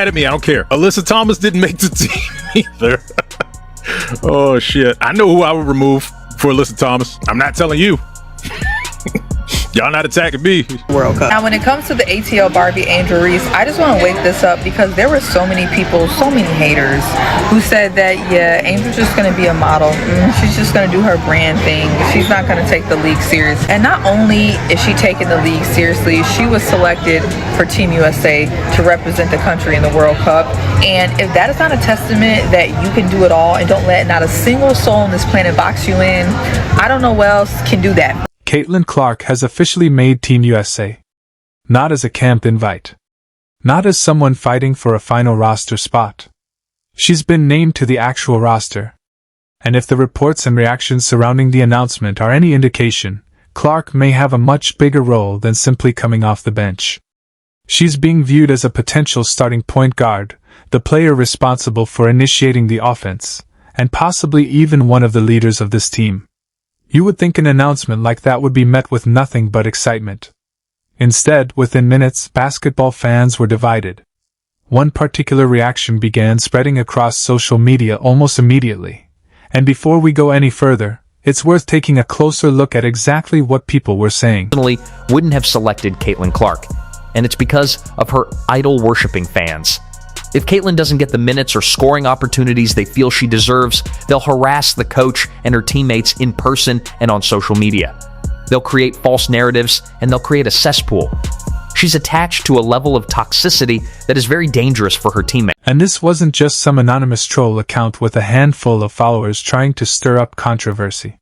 Mad at me, I don't care. Alyssa Thomas didn't make the team either. Oh shit. I know who I would remove for Alyssa Thomas. I'm not telling you. Y'all not attacking me. World Cup. Now, when it comes to the ATL Barbie Angel Reese, I just want to wake this up because there were so many people, so many haters who said that, yeah, Angel's just going to be a model. She's just going to do her brand thing. She's not going to take the league serious. And not only is she taking the league seriously, she was selected for Team USA to represent the country in the World Cup. And if that is not a testament that you can do it all and don't let not a single soul on this planet box you in, I don't know what else can do that. Caitlin Clark has officially made Team USA. Not as a camp invite. Not as someone fighting for a final roster spot. She's been named to the actual roster. And if the reports and reactions surrounding the announcement are any indication, Clark may have a much bigger role than simply coming off the bench. She's being viewed as a potential starting point guard, the player responsible for initiating the offense, and possibly even one of the leaders of this team. You would think an announcement like that would be met with nothing but excitement. Instead, within minutes, basketball fans were divided. One particular reaction began spreading across social media almost immediately. And before we go any further, it's worth taking a closer look at exactly what people were saying. Personally, wouldn't have selected Caitlin Clark, and it's because of her idol-worshipping fans. If Caitlin doesn't get the minutes or scoring opportunities they feel she deserves, they'll harass the coach and her teammates in person and on social media. They'll create false narratives, and they'll create a cesspool. She's attached to a level of toxicity that is very dangerous for her teammates. And this wasn't just some anonymous troll account with a handful of followers trying to stir up controversy.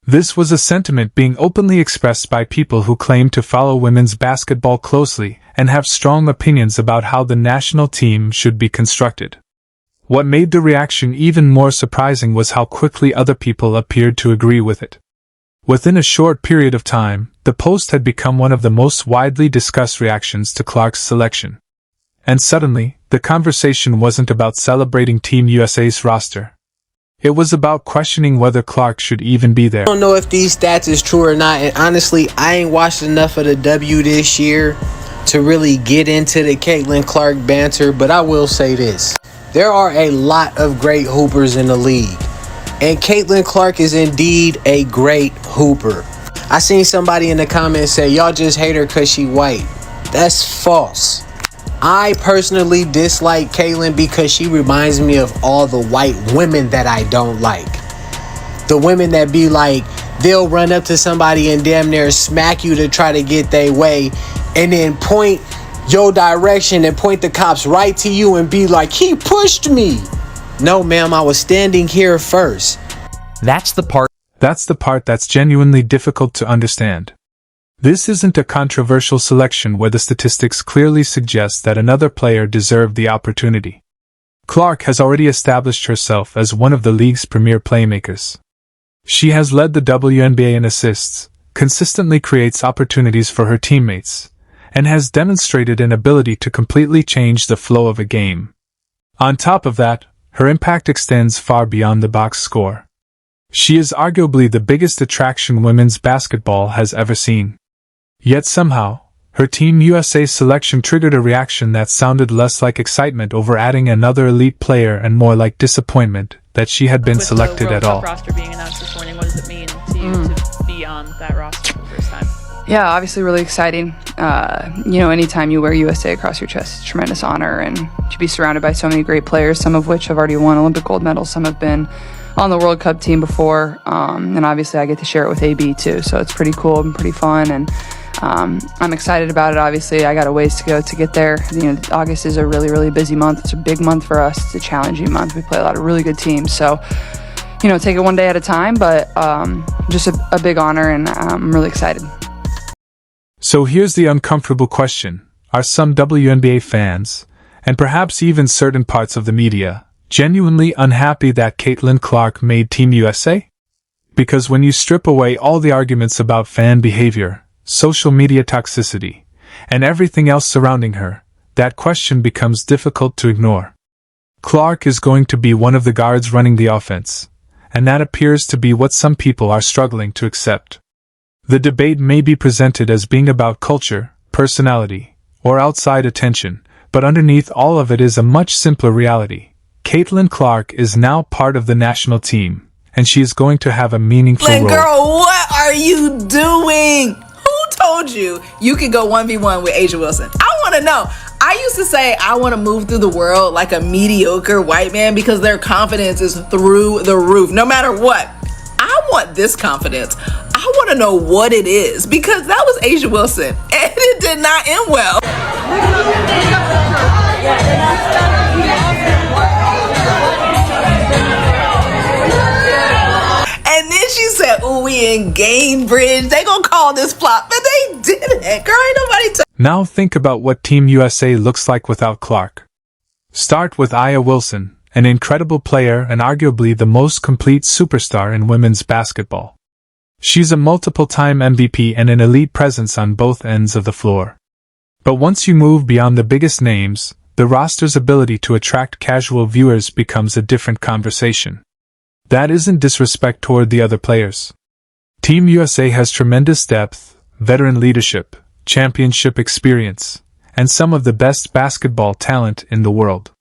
This was a sentiment being openly expressed by people who claim to follow women's basketball closely and have strong opinions about how the national team should be constructed. What made the reaction even more surprising was how quickly other people appeared to agree with it. Within a short period of time, the post had become one of the most widely discussed reactions to Clark's selection. And suddenly, the conversation wasn't about celebrating Team USA's roster. It was about questioning whether Clark should even be there. I don't know if these stats is true or not, and honestly, I ain't watched enough of the W this year to really get into the Caitlin Clark banter, but I will say this. There are a lot of great hoopers in the league, and Caitlin Clark is indeed a great hooper. I seen somebody in the comments say, y'all just hate her because she white. That's false. I personally dislike Caitlin because she reminds me of all the white women that I don't like. The women that be like, they'll run up to somebody and damn near smack you to try to get their way, and then point your direction and point the cops right to you and be like, he pushed me. No, ma'am, I was standing here first. That's the part that's genuinely difficult to understand. This isn't a controversial selection where the statistics clearly suggest that another player deserved the opportunity. Clark has already established herself as one of the league's premier playmakers. She has led the WNBA in assists, consistently creates opportunities for her teammates, and has demonstrated an ability to completely change the flow of a game. On top of that, her impact extends far beyond the box score. She is arguably the biggest attraction women's basketball has ever seen. Yet somehow, her Team USA selection triggered a reaction that sounded less like excitement over adding another elite player and more like disappointment that she had been selected at all. With the World Cup roster being announced this morning, what does it mean to you to be on that roster for the first time? Yeah, obviously really exciting. Anytime you wear USA across your chest, it's a tremendous honor, and to be surrounded by so many great players, some of which have already won Olympic gold medals, some have been on the World Cup team before, and obviously I get to share it with AB too, so it's pretty cool and pretty fun, and I'm excited about it. Obviously, I got a ways to go to get there. August is a really, really busy month. It's a big month for us. It's a challenging month. We play a lot of really good teams, so take it one day at a time, but just a big honor, and I'm really excited. So here's the uncomfortable question. Are some WNBA fans, and perhaps even certain parts of the media, genuinely unhappy that Caitlin Clark made Team USA? Because when you strip away all the arguments about fan behavior, social media toxicity, and everything else surrounding her, that question becomes difficult to ignore. Clark is going to be one of the guards running the offense, and that appears to be what some people are struggling to accept. The debate may be presented as being about culture, personality, or outside attention, But underneath all of it is a much simpler reality. Caitlin Clark is now part of the national team, and she is going to have a meaningful role. Girl, what are you doing? Who told you you could go 1v1 with Asia Wilson? I want to know. I used to say I want to move through the world like a mediocre white man because their confidence is through the roof, no matter what. I want this confidence. I want to know what it is because that was Asia Wilson and it did not end well. And then she said, "Ooh, we in Gainbridge. They gonna call this flop," but they didn't. Girl, ain't nobody. Now think about what Team USA looks like without Clark. Start with Aya Wilson, an incredible player and arguably the most complete superstar in women's basketball. She's a multiple-time MVP and an elite presence on both ends of the floor. But once you move beyond the biggest names, the roster's ability to attract casual viewers becomes a different conversation. That isn't disrespect toward the other players. Team USA has tremendous depth, veteran leadership, championship experience, and some of the best basketball talent in the world.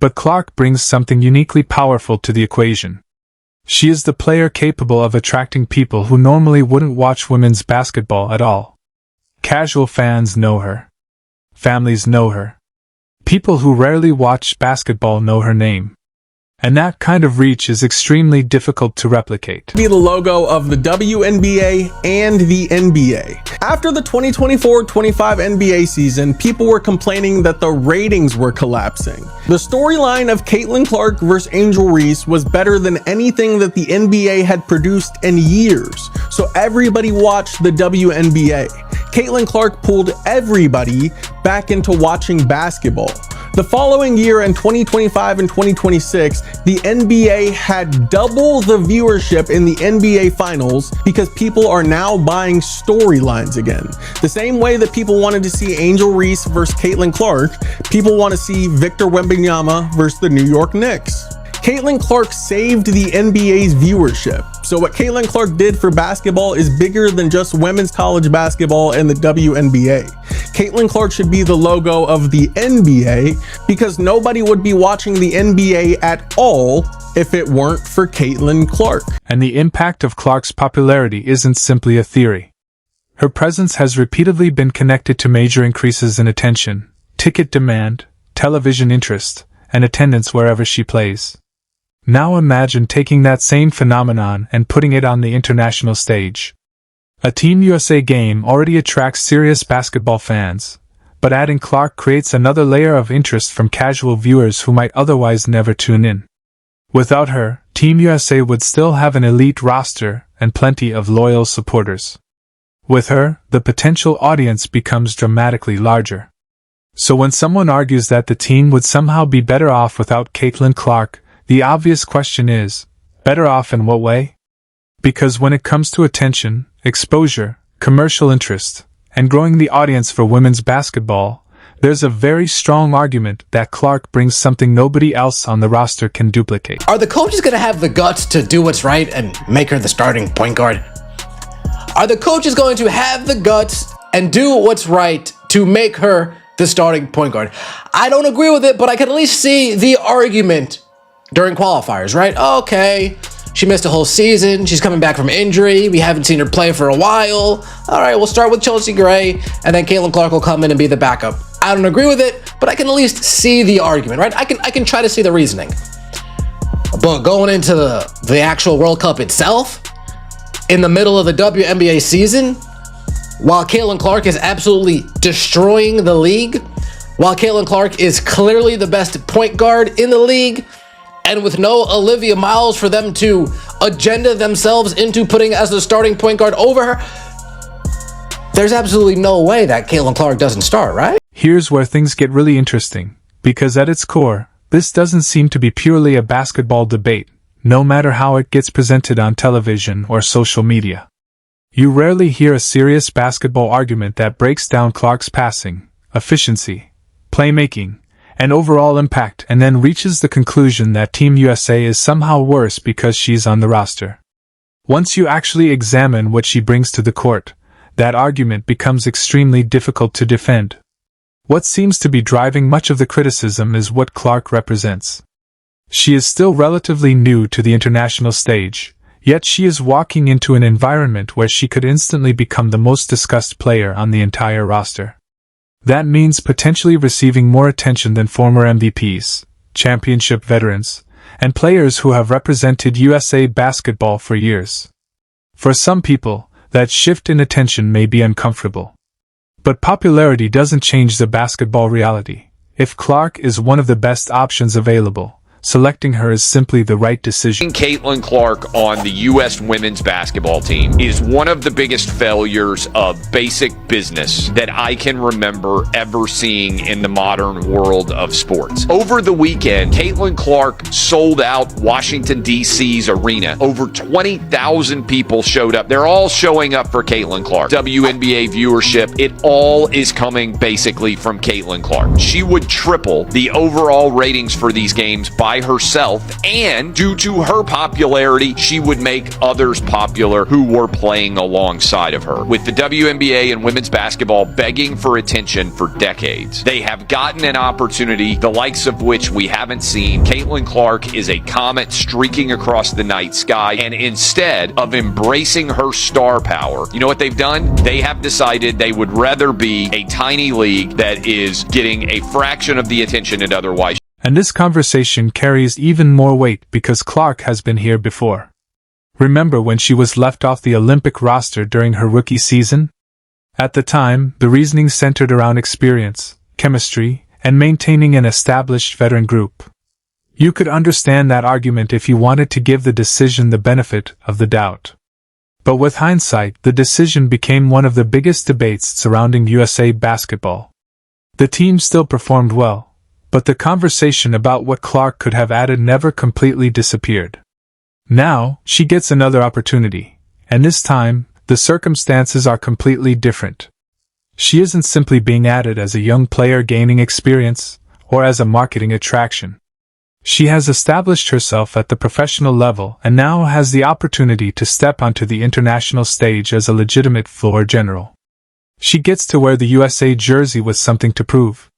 But Clark brings something uniquely powerful to the equation. She is the player capable of attracting people who normally wouldn't watch women's basketball at all. Casual fans know her. Families know her. People who rarely watch basketball know her name. And that kind of reach is extremely difficult to replicate. Be the logo of the WNBA and the NBA. After the 2024-25 NBA season, people were complaining that the ratings were collapsing. The storyline of Caitlin Clark versus Angel Reese was better than anything that the NBA had produced in years, so everybody watched the WNBA. Caitlin Clark pulled everybody back into watching basketball. The following year in 2025 and 2026, the NBA had double the viewership in the NBA Finals because people are now buying storylines again. The same way that people wanted to see Angel Reese versus Caitlin Clark, people want to see Victor Wembanyama versus the New York Knicks. Caitlin Clark saved the NBA's viewership. So what Caitlin Clark did for basketball is bigger than just women's college basketball and the WNBA. Caitlin Clark should be the logo of the NBA because nobody would be watching the NBA at all if it weren't for Caitlin Clark. And the impact of Clark's popularity isn't simply a theory. Her presence has repeatedly been connected to major increases in attention, ticket demand, television interest, and attendance wherever she plays. Now imagine taking that same phenomenon and putting it on the international stage. A Team USA game already attracts serious basketball fans, but adding Clark creates another layer of interest from casual viewers who might otherwise never tune in. Without her, Team USA would still have an elite roster and plenty of loyal supporters. With her, the potential audience becomes dramatically larger. So when someone argues that the team would somehow be better off without Caitlin Clark, the obvious question is, better off in what way? Because when it comes to attention, exposure, commercial interest, and growing the audience for women's basketball, there's a very strong argument that Clark brings something nobody else on the roster can duplicate. Are the coaches going to have the guts to do what's right and make her the starting point guard? Are the coaches going to have the guts and do what's right to make her the starting point guard? I don't agree with it, but I can at least see the argument during qualifiers, right? Okay, she missed a whole season. She's coming back from injury. We haven't seen her play for a while. All right, we'll start with Chelsea Gray, and then Caitlin Clark will come in and be the backup. I don't agree with it, but I can at least see the argument, right? I can try to see the reasoning. But going into the actual World Cup itself, in the middle of the WNBA season, while Caitlin Clark is absolutely destroying the league, while Caitlin Clark is clearly the best point guard in the league, and with no Olivia Miles for them to agenda themselves into putting as the starting point guard over her, there's absolutely no way that Caitlin Clark doesn't start, right? Here's where things get really interesting, because at its core, this doesn't seem to be purely a basketball debate, no matter how it gets presented on television or social media. You rarely hear a serious basketball argument that breaks down Clark's passing, efficiency, playmaking, and overall impact and then reaches the conclusion that Team USA is somehow worse because she's on the roster. Once you actually examine what she brings to the court, that argument becomes extremely difficult to defend. What seems to be driving much of the criticism is what Clark represents. She is still relatively new to the international stage, yet she is walking into an environment where she could instantly become the most discussed player on the entire roster. That means potentially receiving more attention than former MVPs, championship veterans, and players who have represented USA basketball for years. For some people, that shift in attention may be uncomfortable. But popularity doesn't change the basketball reality. If Clark is one of the best options available, selecting her is simply the right decision. Caitlin Clark on the U.S. women's basketball team is one of the biggest failures of basic business that I can remember ever seeing in the modern world of sports. Over the weekend, Caitlin Clark sold out Washington, D.C.'s arena. Over 20,000 people showed up. They're all showing up for Caitlin Clark. WNBA viewership, it all is coming basically from Caitlin Clark. She would triple the overall ratings for these games by herself, and due to her popularity, she would make others popular who were playing alongside of her. With the WNBA and women's basketball begging for attention for decades, they have gotten an opportunity the likes of which we haven't seen. Caitlin Clark is a comet streaking across the night sky, and instead of embracing her star power, you know what they've done? They have decided they would rather be a tiny league that is getting a fraction of the attention it otherwise. And this conversation carries even more weight because Clark has been here before. Remember when she was left off the Olympic roster during her rookie season? At the time, the reasoning centered around experience, chemistry, and maintaining an established veteran group. You could understand that argument if you wanted to give the decision the benefit of the doubt. But with hindsight, the decision became one of the biggest debates surrounding USA basketball. The team still performed well, but the conversation about what Clark could have added never completely disappeared. Now, she gets another opportunity, and this time, the circumstances are completely different. She isn't simply being added as a young player gaining experience, or as a marketing attraction. She has established herself at the professional level and now has the opportunity to step onto the international stage as a legitimate floor general. She gets to wear the USA jersey with something to prove.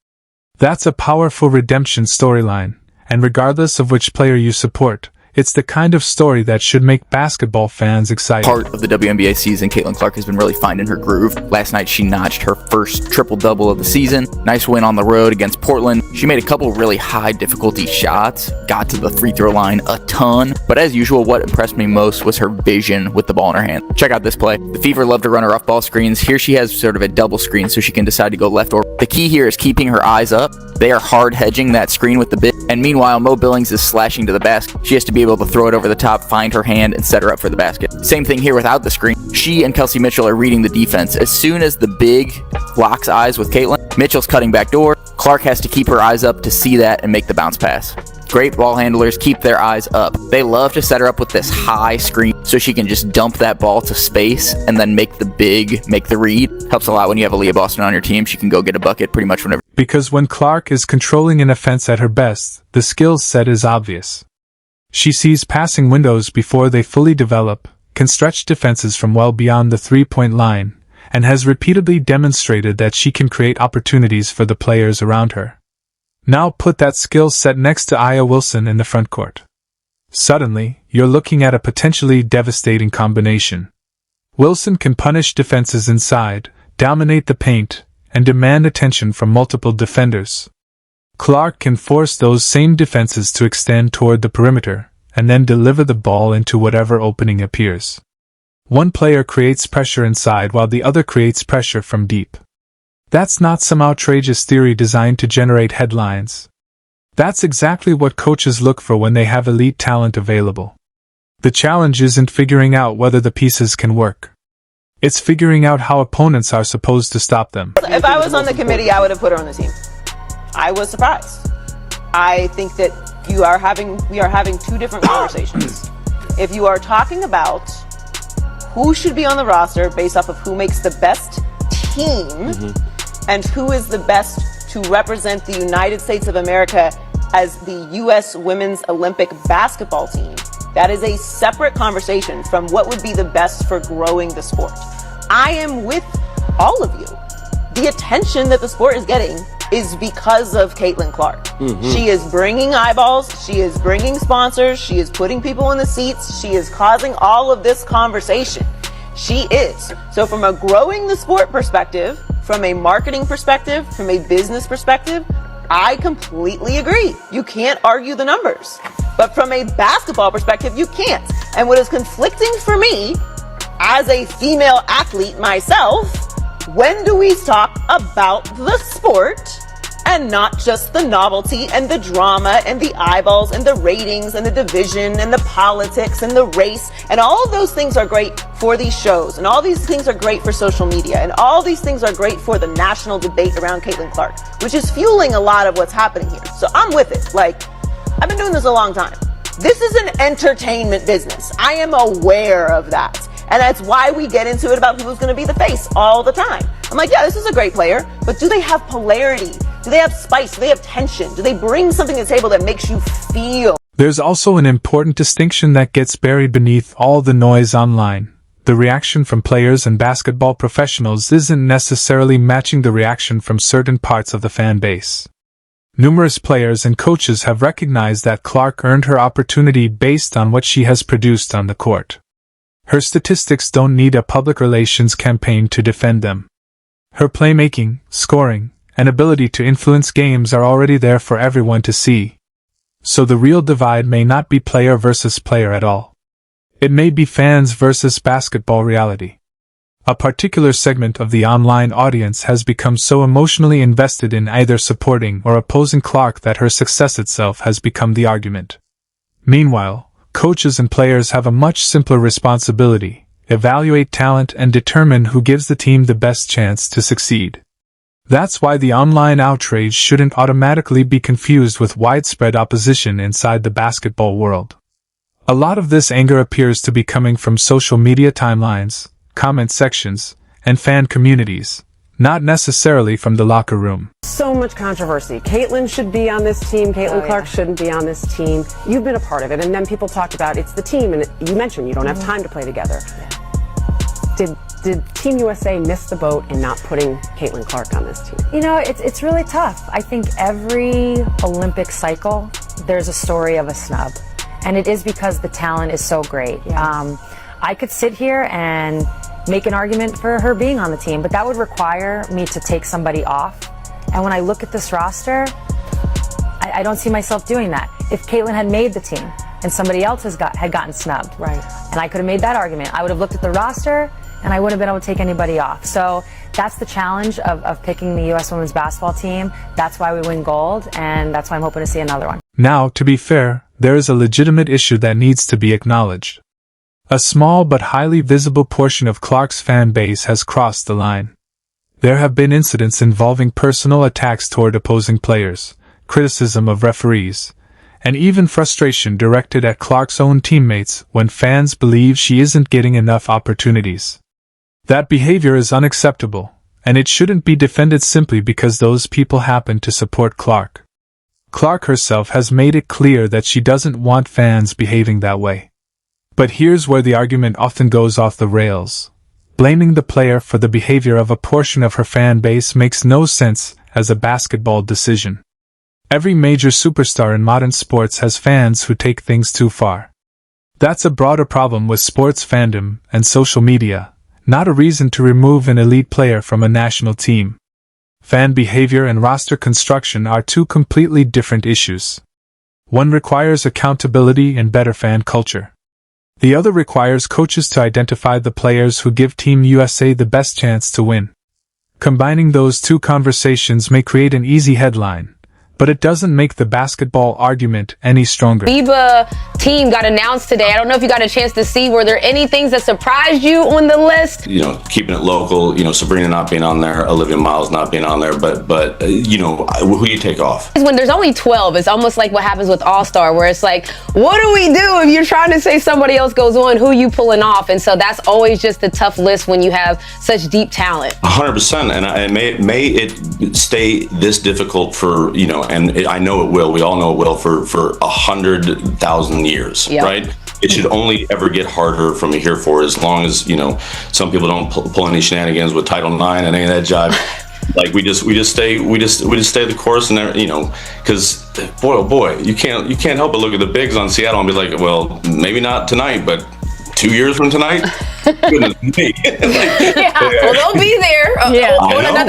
That's a powerful redemption storyline, and regardless of which player you support, it's the kind of story that should make basketball fans excited. Part of the WNBA season, Caitlin Clark has been really finding her groove. Last night, she notched her first triple-double of the season. Nice win on the road against Portland. She made a couple really high-difficulty shots, got to the free-throw line a ton, but as usual, what impressed me most was her vision with the ball in her hand. Check out this play. The Fever love to run her off-ball screens. Here she has sort of a double screen, so she can decide to go left or... The key here is keeping her eyes up. They are hard hedging that screen with the bit, and meanwhile, Mo Billings is slashing to the basket. She has to be able to throw it over the top, find her hand, and set her up for the basket. Same thing here without the screen. She and Kelsey Mitchell are reading the defense. As soon as the big locks eyes with Caitlin, Mitchell's cutting back door. Clark has to keep her eyes up to see that and make the bounce pass. Great ball handlers keep their eyes up. They love to set her up with this high screen so she can just dump that ball to space and then make the read. Helps a lot when you have Aaliyah Boston on your team. She can go get a bucket pretty much whenever. Because when Clark is controlling an offense at her best, the skill set is obvious. She sees passing windows before they fully develop, can stretch defenses from well beyond the three-point line, and has repeatedly demonstrated that she can create opportunities for the players around her. Now put that skill set next to Aya Wilson in the front court. Suddenly, you're looking at a potentially devastating combination. Wilson can punish defenses inside, dominate the paint, and demand attention from multiple defenders. Clark can force those same defenses to extend toward the perimeter, and then deliver the ball into whatever opening appears. One player creates pressure inside while the other creates pressure from deep. That's not some outrageous theory designed to generate headlines. That's exactly what coaches look for when they have elite talent available. The challenge isn't figuring out whether the pieces can work. It's figuring out how opponents are supposed to stop them. If I was on the committee, I would have put her on the team. I was surprised. I think that we are having two different conversations. If you are talking about who should be on the roster based off of who makes the best team and who is the best to represent the United States of America as the U.S. Women's Olympic basketball team, that is a separate conversation from what would be the best for growing the sport. I am with all of you. The attention that the sport is getting is because of Caitlin Clark. She is bringing eyeballs, she is bringing sponsors, she is putting people in the seats, she is causing all of this conversation. She is. So from a growing the sport perspective, from a marketing perspective, from a business perspective, I completely agree. You can't argue the numbers. But from a basketball perspective, you can't. And what is conflicting for me, as a female athlete myself, when do we talk about the sport and not just the novelty and the drama and the eyeballs and the ratings and the division and the politics and the race? And all of those things are great for these shows, and all these things are great for social media, and all these things are great for the national debate around Caitlin Clark, which is fueling a lot of what's happening here. So I'm with it. Like, I've been doing this a long time. This is an entertainment business. I am aware of that. And that's why we get into it about who's going to be the face all the time. I'm like, yeah, this is a great player, but do they have polarity? Do they have spice? Do they have tension? Do they bring something to the table that makes you feel? There's also an important distinction that gets buried beneath all the noise online. The reaction from players and basketball professionals isn't necessarily matching the reaction from certain parts of the fan base. Numerous players and coaches have recognized that Clark earned her opportunity based on what she has produced on the court. Her statistics don't need a public relations campaign to defend them. Her playmaking, scoring, and ability to influence games are already there for everyone to see. So the real divide may not be player versus player at all. It may be fans versus basketball reality. A particular segment of the online audience has become so emotionally invested in either supporting or opposing Clark that her success itself has become the argument. Meanwhile, coaches and players have a much simpler responsibility: evaluate talent and determine who gives the team the best chance to succeed. That's why the online outrage shouldn't automatically be confused with widespread opposition inside the basketball world. A lot of this anger appears to be coming from social media timelines, comment sections, and fan communities, not necessarily from the locker room. So much controversy. Caitlin should be on this team. Caitlin Clark shouldn't be on this team. You've been a part of it, and then people talk about it's the team, and you mentioned you don't have time to play together. Did Team USA miss the boat in not putting Caitlin Clark on this team? You know, it's really tough. I think every Olympic cycle, there's a story of a snub, and it is because the talent is so great. Yeah. I could sit here and make an argument for her being on the team, but that would require me to take somebody off. And when I look at this roster, I don't see myself doing that. If Caitlin had made the team and somebody else had gotten snubbed, right, and I could have made that argument, I would have looked at the roster and I wouldn't have been able to take anybody off. So that's the challenge of picking the U.S. women's basketball team. That's why we win gold, and that's why I'm hoping to see another one. Now, to be fair, there is a legitimate issue that needs to be acknowledged. A small but highly visible portion of Clark's fan base has crossed the line. There have been incidents involving personal attacks toward opposing players, criticism of referees, and even frustration directed at Clark's own teammates when fans believe she isn't getting enough opportunities. That behavior is unacceptable, and it shouldn't be defended simply because those people happen to support Clark. Clark herself has made it clear that she doesn't want fans behaving that way. But here's where the argument often goes off the rails. Blaming the player for the behavior of a portion of her fan base makes no sense as a basketball decision. Every major superstar in modern sports has fans who take things too far. That's a broader problem with sports fandom and social media, not a reason to remove an elite player from a national team. Fan behavior and roster construction are two completely different issues. One requires accountability and better fan culture. The other requires coaches to identify the players who give Team USA the best chance to win. Combining those two conversations may create an easy headline, but it doesn't make the basketball argument any stronger. FIBA team got announced today. I don't know if you got a chance to see. Were there any things that surprised you on the list? You know, keeping it local, you know, Sabrina not being on there, Olivia Miles not being on there, but you know, who you take off? When there's only 12, it's almost like what happens with All-Star, where it's like, what do we do if you're trying to say somebody else goes on? Who you pulling off? And so that's always just a tough list when you have such deep talent. 100%, and may it stay this difficult for, you know, and I know it will. We all know it will for 100,000 years, yep. Right? It should only ever get harder from here forward, as long as, you know, some people don't pull any shenanigans with Title IX and any of that jive. Like we just stay the course, and you know, because boy, oh boy, you can't help but look at the bigs on Seattle and be like, well, maybe not tonight, but 2 years from tonight, goodness me. Well, they'll be there on another